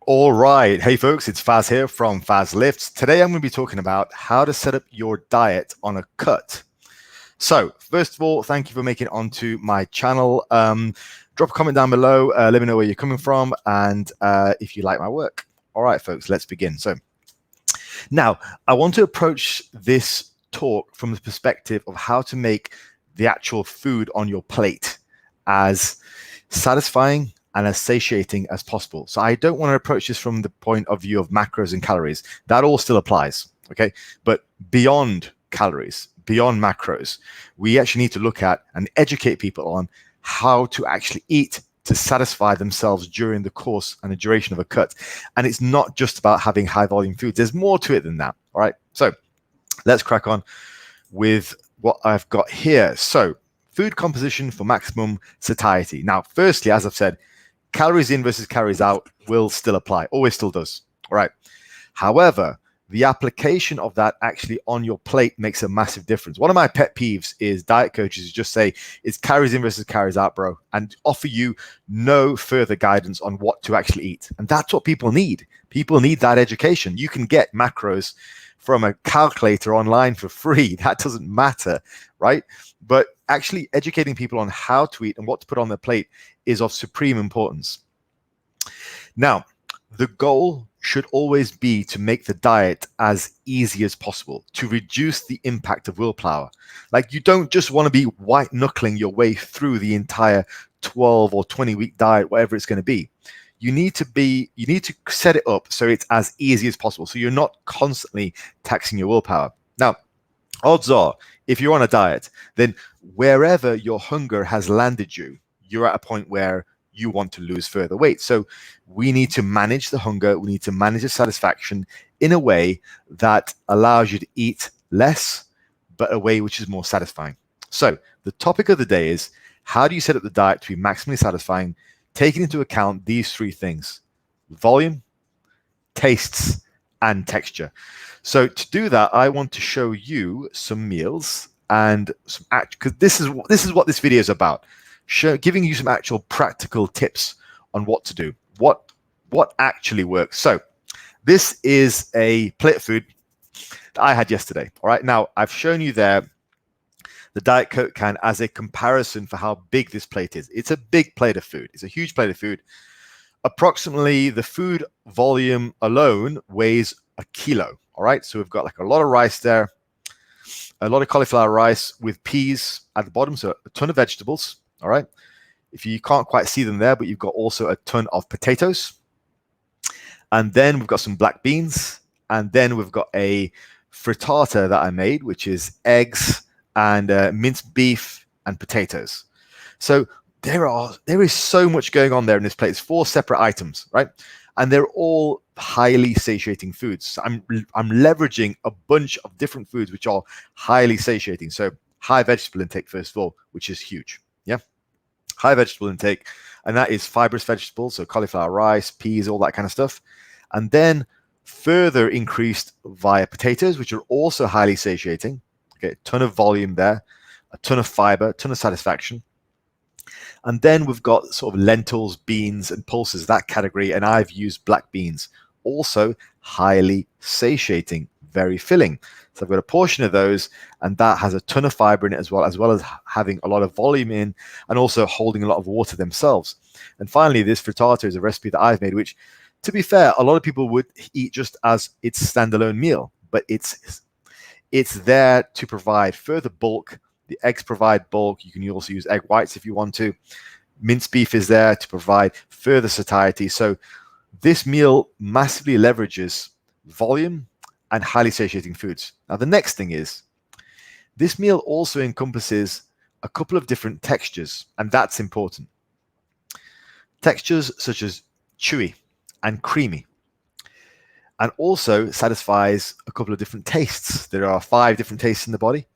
All right. Hey, folks, it's Faz here from Fazlifts. Today, I'm going to be talking about how to set up your diet on a cut. So, first of all, thank you for making it onto my channel. Drop a comment down below. Let me know where you're coming from and if you like my work. All right, folks, let's begin. So, now I want to approach this talk from the perspective of how to make the actual food on your plate as satisfying and as satiating as possible. So I don't want to approach this from the point of view of macros and calories. That all still applies, okay? But beyond calories, beyond macros, we actually need to look at and educate people on how to actually eat to satisfy themselves during the course and the duration of a cut. And it's not just about having high volume foods. There's more to it than that, all right? So let's crack on with what I've got here. So food composition for maximum satiety. Now, firstly, as I've said, calories in versus calories out will still apply, always still does, all right? However, the application of that actually on your plate makes a massive difference. One of my pet peeves is diet coaches who just say, it's calories in versus calories out, bro, and offer you no further guidance on what to actually eat. And that's what people need. People need that education. You can get macros from a calculator online for free. That doesn't matter, right? But actually educating people on how to eat and what to put on their plate is of supreme importance. Now, the goal should always be to make the diet as easy as possible, to reduce the impact of willpower. Like, you don't just want to be white knuckling your way through the entire 12 or 20-week diet, whatever it's going to be. You need to set it up so it's as easy as possible, so you're not constantly taxing your willpower. Now, odds are, if you're on a diet, then wherever your hunger has landed you, you're at a point where you want to lose further weight. So we need to manage the hunger, we need to manage the satisfaction in a way that allows you to eat less, but a way which is more satisfying. So the topic of the day is, how do you set up the diet to be maximally satisfying, taking into account these three things: volume, tastes, and texture. So to do that, I want to show you some meals and some because this is what this video is about. Giving you some actual practical tips on what to do, what actually works. So this is a plate of food that I had yesterday. All right, now I've shown you there the Diet Coke can as a comparison for how big this plate is. It's a big plate of food. It's a huge plate of food. Approximately the food volume alone weighs a kilo. All right, so we've got like a lot of rice there, a lot of cauliflower rice with peas at the bottom, so a ton of vegetables. All right, if you can't quite see them there, but you've got also a ton of potatoes, and then we've got some black beans, and then we've got a frittata that I made, which is eggs and minced beef and potatoes. So there is so much going on there in this plate. It's 4 separate items, right? And they're all highly satiating foods. So I'm leveraging a bunch of different foods which are highly satiating. So high vegetable intake, first of all, which is huge. Yeah, high vegetable intake, and that is fibrous vegetables, so cauliflower rice, peas, all that kind of stuff. And then further increased via potatoes, which are also highly satiating. Okay, a ton of volume there, a ton of fiber, a ton of satisfaction. And then we've got sort of lentils, beans, and pulses, that category, and I've used black beans, also highly satiating, very filling. So I've got a portion of those, and that has a ton of fiber in it as well as having a lot of volume in, and also holding a lot of water themselves. And finally, this frittata is a recipe that I've made, which, to be fair, a lot of people would eat just as its standalone meal, but it's there to provide further bulk. The eggs provide bulk. You can also use egg whites if you want to. Minced beef is there to provide further satiety. So this meal massively leverages volume and highly satiating foods. Now, the next thing is, this meal also encompasses a couple of different textures, and that's important. Textures such as chewy and creamy, and also satisfies a couple of different tastes. There are 5 different tastes in the body,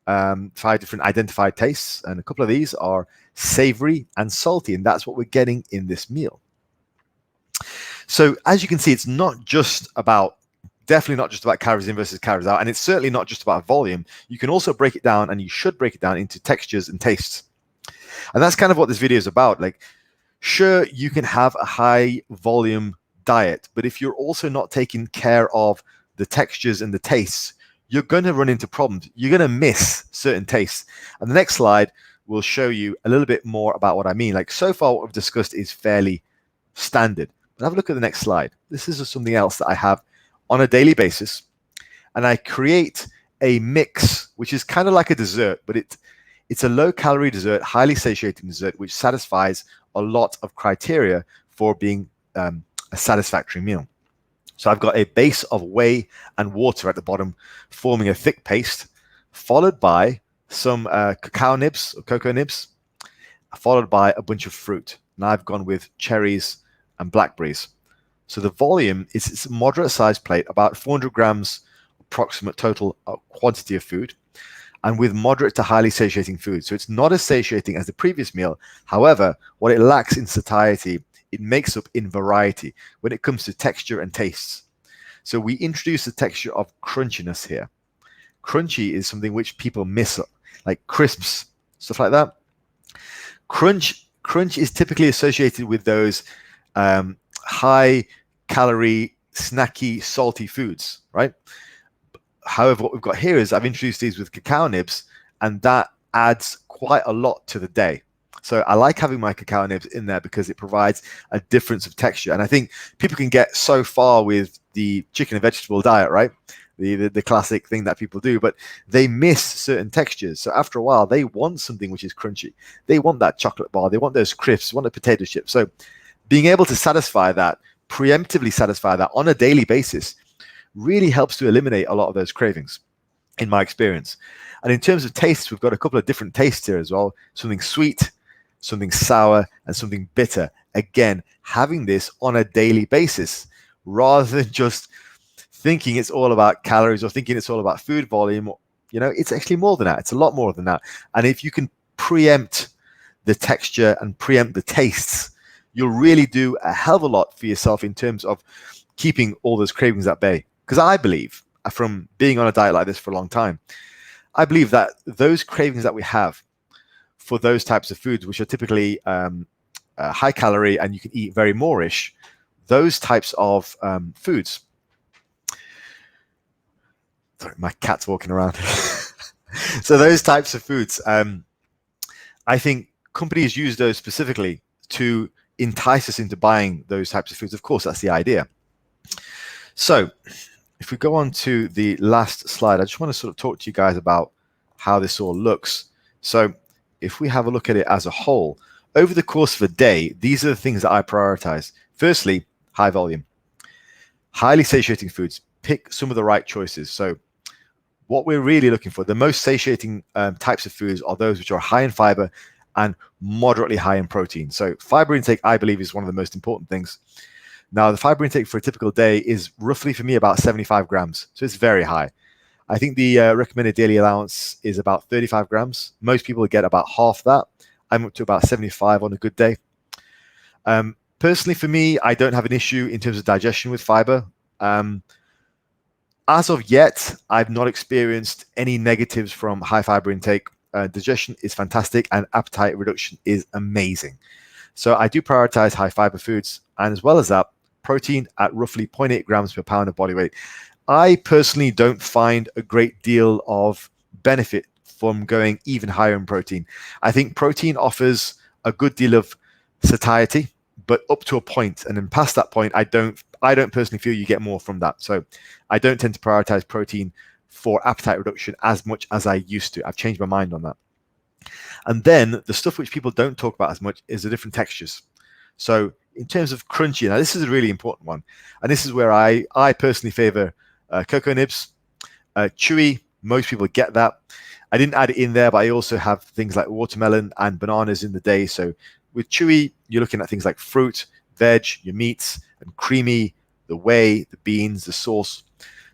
5 different identified tastes, and a couple of these are savory and salty, and that's what we're getting in this meal. So as you can see, it's not just about, definitely not just about calories in versus calories out, and it's certainly not just about volume. You can also break it down, and you should break it down into textures and tastes. And that's kind of what this video is about. Like, sure, you can have a high volume diet. But if you're also not taking care of the textures and the tastes, you're going to run into problems. You're going to miss certain tastes. And the next slide will show you a little bit more about what I mean. Like, so far, what we've discussed is fairly standard. But have a look at the next slide. This is something else that I have on a daily basis. And I create a mix, which is kind of like a dessert, but it's a low-calorie dessert, highly satiating dessert, which satisfies a lot of criteria for being a satisfactory meal. So I've got a base of whey and water at the bottom, forming a thick paste, followed by some cacao nibs or cocoa nibs, followed by a bunch of fruit. Now I've gone with cherries and blackberries. So the volume is it's a moderate sized plate, about 400 grams approximate total quantity of food, and with moderate to highly satiating food. So it's not as satiating as the previous meal. However, what it lacks in satiety, it makes up in variety when it comes to texture and tastes. So we introduce the texture of crunchiness here. Crunchy is something which people miss, like crisps, stuff like that. Crunch is typically associated with those high calorie, snacky, salty foods, right? However, what we've got here is I've introduced these with cacao nibs, and that adds quite a lot to the day. So I like having my cacao nibs in there because it provides a difference of texture. And I think people can get so far with the chicken and vegetable diet, right? The classic thing that people do, but they miss certain textures. So after a while, they want something which is crunchy. They want that chocolate bar. They want those crisps, they want the potato chips. So being able to satisfy that, preemptively satisfy that on a daily basis, really helps to eliminate a lot of those cravings, in my experience. And in terms of tastes, we've got a couple of different tastes here as well. Something sweet, something sour, and something bitter. Again, having this on a daily basis, rather than just thinking it's all about calories or thinking it's all about food volume. You know, it's actually more than that. It's a lot more than that. And if you can preempt the texture and preempt the tastes, you'll really do a hell of a lot for yourself in terms of keeping all those cravings at bay. Because I believe, from being on a diet like this for a long time, I believe that those cravings that we have for those types of foods, which are typically high calorie and you can eat very more-ish, those types of foods. Sorry, my cat's walking around. So those types of foods, I think companies use those specifically to entice us into buying those types of foods. Of course, that's the idea. So if we go on to the last slide, I just want to sort of talk to you guys about how this all looks. So if we have a look at it as a whole, over the course of a day, these are the things that I prioritize. Firstly, high volume, highly satiating foods. Pick some of the right choices. So what we're really looking for, the most satiating types of foods are those which are high in fiber and moderately high in protein. So fiber intake, I believe, is one of the most important things. Now, the fiber intake for a typical day is roughly, for me, about 75 grams. So it's very high. I think the recommended daily allowance is about 35 grams. Most people get about half that. I'm up to about 75 on a good day. Personally, for me, I don't have an issue in terms of digestion with fiber. As of yet, I've not experienced any negatives from high fiber intake. Digestion is fantastic and appetite reduction is amazing. So I do prioritize high fiber foods, and as well as that, protein at roughly 0.8 grams per pound of body weight. I personally don't find a great deal of benefit from going even higher in protein. I think protein offers a good deal of satiety, but up to a point, and then past that point, I don't personally feel you get more from that. So I don't tend to prioritize protein for appetite reduction as much as I used to. I've changed my mind on that. And then the stuff which people don't talk about as much is the different textures. So in terms of crunchy, now this is a really important one. And this is where I personally favor cocoa nibs. Chewy, most people get that. I didn't add it in there, but I also have things like watermelon and bananas in the day. So with chewy, you're looking at things like fruit, veg, your meats, and creamy, the whey, the beans, the sauce.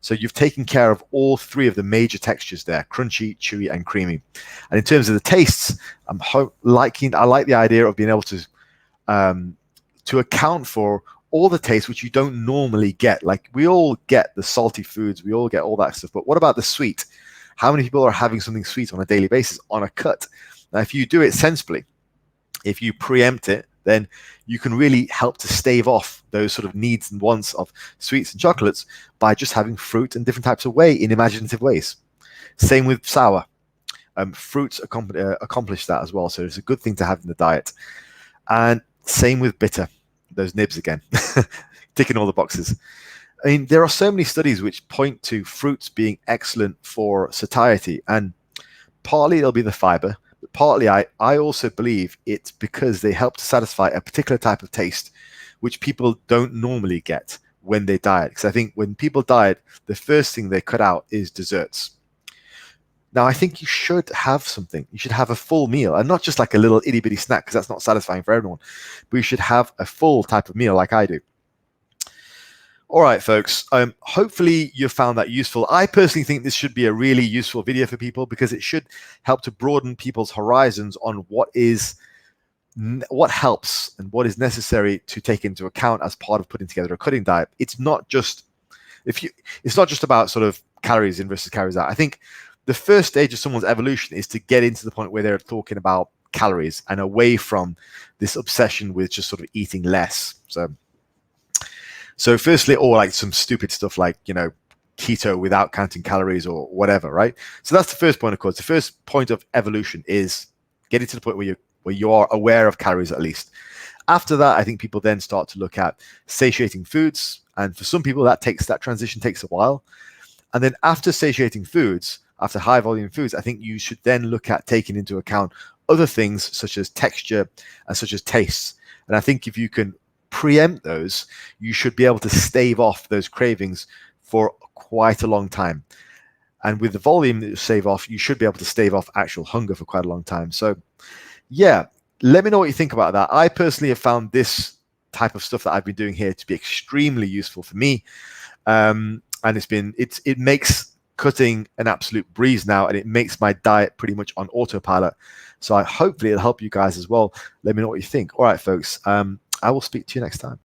So you've taken care of all three of the major textures there: crunchy, chewy, and creamy. And in terms of the tastes, I like the idea of being able to account for all the tastes which you don't normally get. Like, we all get the salty foods, we all get all that stuff, but what about the sweet? How many people are having something sweet on a daily basis on a cut? Now, if you do it sensibly, if you preempt it, then you can really help to stave off those sort of needs and wants of sweets and chocolates by just having fruit and different types of whey in imaginative ways. Same with sour. Fruits accomplish that as well, so it's a good thing to have in the diet. And same with bitter, those nibs again, ticking all the boxes. I mean, there are so many studies which point to fruits being excellent for satiety, and partly it'll be the fiber, but partly I also believe it's because they help to satisfy a particular type of taste which people don't normally get when they diet. Because I think when people diet, the first thing they cut out is desserts. Now, I think you should have something. You should have a full meal, and not just like a little itty bitty snack, because that's not satisfying for everyone. But you should have a full type of meal like I do. All right, folks. Hopefully you found that useful. I personally think this should be a really useful video for people because it should help to broaden people's horizons on what helps and what is necessary to take into account as part of putting together a cutting diet. It's not just about sort of calories in versus calories out. I think the first stage of someone's evolution is to get into the point where they're talking about calories and away from this obsession with just sort of eating less. So firstly, or like some stupid stuff like, keto without counting calories or whatever, right? So that's the first point, of course. The first point of evolution is getting to the point where you are aware of calories at least. After that, I think people then start to look at satiating foods. And for some people, that transition takes a while. And then after satiating foods, after high volume foods, I think you should then look at taking into account other things such as texture and such as tastes. And I think if you can preempt those, you should be able to stave off those cravings for quite a long time. And with the volume that you stave off, you should be able to stave off actual hunger for quite a long time. So yeah, let me know what you think about that. I personally have found this type of stuff that I've been doing here to be extremely useful for me. And it makes cutting an absolute breeze now, and it makes my diet pretty much on autopilot. So hopefully it'll help you guys as well. Let me know what you think. All right, folks. I will speak to you next time.